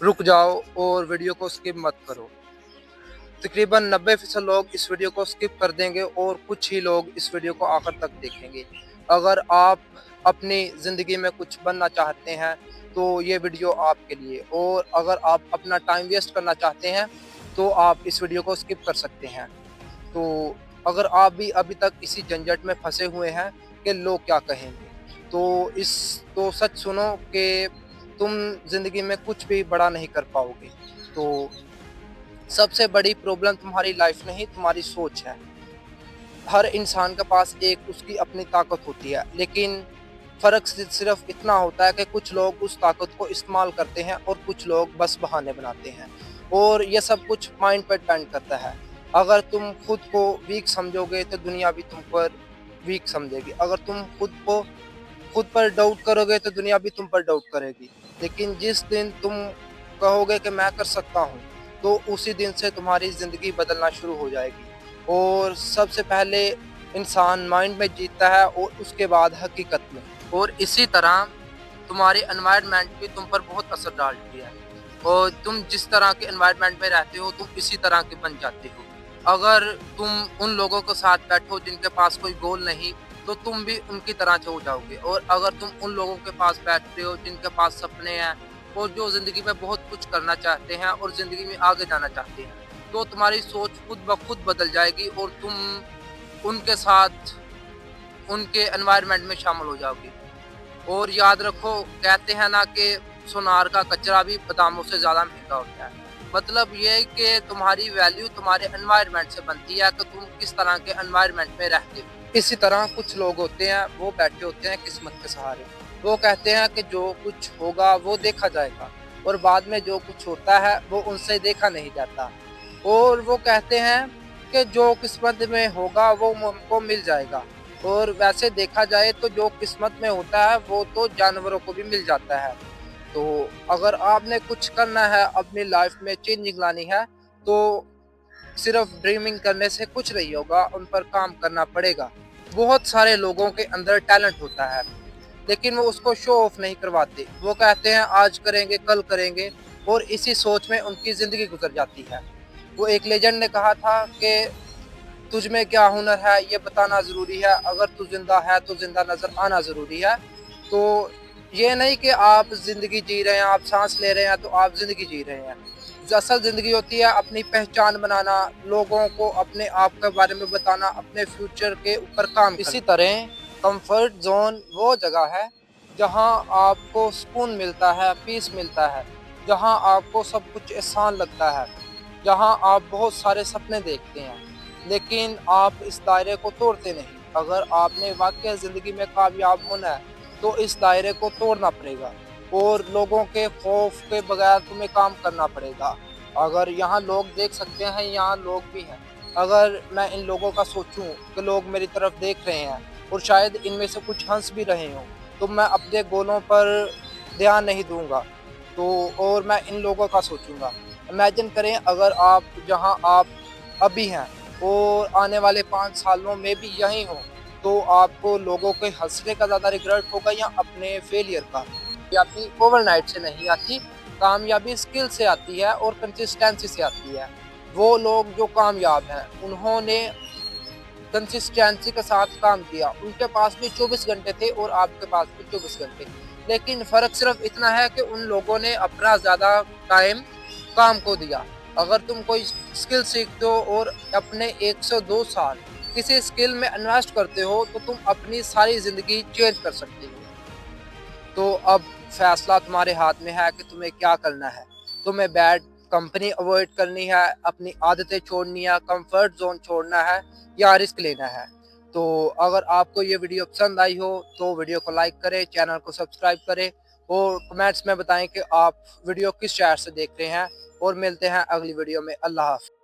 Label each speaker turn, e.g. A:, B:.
A: रुक जाओ और वीडियो को स्किप मत करो। तकरीबन 90% लोग इस वीडियो को स्किप कर देंगे और कुछ ही लोग इस वीडियो को आखिर तक देखेंगे। अगर आप अपनी ज़िंदगी में कुछ बनना चाहते हैं तो ये वीडियो आपके लिए, और अगर आप अपना टाइम वेस्ट करना चाहते हैं तो आप इस वीडियो को स्किप कर सकते हैं। तो अगर आप भी अभी तक इसी झंझट में फंसे हुए हैं कि लोग क्या कहेंगे, तो सच सुनो कि तुम ज़िंदगी में कुछ भी बड़ा नहीं कर पाओगे। तो सबसे बड़ी प्रॉब्लम तुम्हारी लाइफ नहीं, तुम्हारी सोच है। हर इंसान के पास एक उसकी अपनी ताकत होती है, लेकिन फ़र्क सिर्फ इतना होता है कि कुछ लोग उस ताकत को इस्तेमाल करते हैं और कुछ लोग बस बहाने बनाते हैं। और ये सब कुछ माइंड पर डिपेंड करता है। अगर तुम खुद को वीक समझोगे तो दुनिया भी तुम पर वीक समझेगी। अगर तुम खुद पर डाउट करोगे तो दुनिया भी तुम पर डाउट करेगी। लेकिन जिस दिन तुम कहोगे कि मैं कर सकता हूँ, तो उसी दिन से तुम्हारी ज़िंदगी बदलना शुरू हो जाएगी। और सबसे पहले इंसान माइंड में जीतता है और उसके बाद हकीकत में। और इसी तरह तुम्हारी एनवायरनमेंट भी तुम पर बहुत असर डालती है, और तुम जिस तरह के एनवायरनमेंट में रहते हो तुम इसी तरह के बन जाते हो। अगर तुम उन लोगों के साथ बैठो जिनके पास कोई गोल नहीं, तो तुम भी उनकी तरह हो जाओगे। और अगर तुम उन लोगों के पास बैठते हो जिनके पास सपने हैं और जो ज़िंदगी में बहुत कुछ करना चाहते हैं और ज़िंदगी में आगे जाना चाहते हैं, तो तुम्हारी सोच खुद ब खुद बदल जाएगी और तुम उनके साथ उनके एनवायरनमेंट में शामिल हो जाओगे। और याद रखो, कहते हैं ना कि सुनार का कचरा भी बादामों से ज़्यादा महंगा होता है। मतलब ये है कि तुम्हारी वैल्यू तुम्हारे एनवायरनमेंट से बनती है कि तुम किस तरह के एनवायरनमेंट में रहते हो। इसी तरह कुछ लोग होते हैं, वो बैठे होते हैं किस्मत के सहारे। वो कहते हैं कि जो कुछ होगा वो देखा जाएगा, और बाद में जो कुछ होता है वो उनसे देखा नहीं जाता। और वो कहते हैं कि जो किस्मत में होगा वो हमको मिल जाएगा। और वैसे देखा जाए तो जो किस्मत में होता है वो तो जानवरों को भी मिल जाता है। तो अगर आपने कुछ करना है, अपनी लाइफ में चेंजिंग लानी है, तो सिर्फ ड्रीमिंग करने से कुछ नहीं होगा, उन पर काम करना पड़ेगा। बहुत सारे लोगों के अंदर टैलेंट होता है, लेकिन वो उसको शो ऑफ नहीं करवाते। वो कहते हैं आज करेंगे कल करेंगे, और इसी सोच में उनकी ज़िंदगी गुजर जाती है। वो एक लेजेंड ने कहा था कि तुझ में क्या हुनर है ये बताना ज़रूरी है, अगर तू ज़िंदा है तो ज़िंदा नज़र आना ज़रूरी है। तो ये नहीं कि आप ज़िंदगी जी रहे हैं, आप सांस ले रहे हैं तो आप ज़िंदगी जी रहे हैं। जो असल ज़िंदगी होती है अपनी पहचान बनाना, लोगों को अपने आप के बारे में बताना, अपने फ्यूचर के ऊपर काम करना। इसी तरह कंफर्ट जोन वो जगह है जहाँ आपको सुकून मिलता है, पीस मिलता है, जहाँ आपको सब कुछ आसान लगता है, जहाँ आप बहुत सारे सपने देखते हैं, लेकिन आप इस दायरे को तोड़ते नहीं। अगर आपने वाकई ज़िंदगी में कामयाब होना है तो इस दायरे को तोड़ना पड़ेगा, और लोगों के खौफ के बगैर तुम्हें काम करना पड़ेगा। अगर यहाँ लोग देख सकते हैं, यहाँ लोग भी हैं। अगर मैं इन लोगों का सोचूं कि लोग मेरी तरफ देख रहे हैं और शायद इनमें से कुछ हंस भी रहे हों, तो मैं अपने गोलों पर ध्यान नहीं दूंगा। तो और मैं इन लोगों का सोचूंगा। इमेजिन करें अगर आप जहाँ आप अभी हैं और आने वाले 5 सालों में भी यहीं हो, तो आपको लोगों के हँसने का ज़्यादा रिग्रेट होगा या अपने फेलियर का? कामयाबी ओवरनाइट से नहीं आती, कामयाबी स्किल से आती है और कंसिस्टेंसी से आती है। वो लोग जो कामयाब हैं, उन्होंने कंसिस्टेंसी के साथ काम किया। उनके पास भी 24 घंटे थे और आपके पास भी 24 घंटे। लेकिन फ़र्क सिर्फ इतना है कि उन लोगों ने अपना ज़्यादा टाइम काम को दिया। अगर तुम कोई स्किल सीखते हो और अपने 102 साल किसी स्किल में इन्वेस्ट करते हो, तो तुम अपनी सारी ज़िंदगी चेंज कर सकते हो। तो अब फैसला तुम्हारे हाथ में है कि तुम्हें क्या करना है। तुम्हें बैड कंपनी अवॉइड करनी है, अपनी आदतें छोड़नी है, कंफर्ट जोन छोड़ना है, या रिस्क लेना है। तो अगर आपको ये वीडियो पसंद आई हो तो वीडियो को लाइक करें, चैनल को सब्सक्राइब करें, और कमेंट्स में बताएं कि आप वीडियो किस शहर से देख रहे हैं। और मिलते हैं अगली वीडियो में। अल्लाह हाफ़िज़।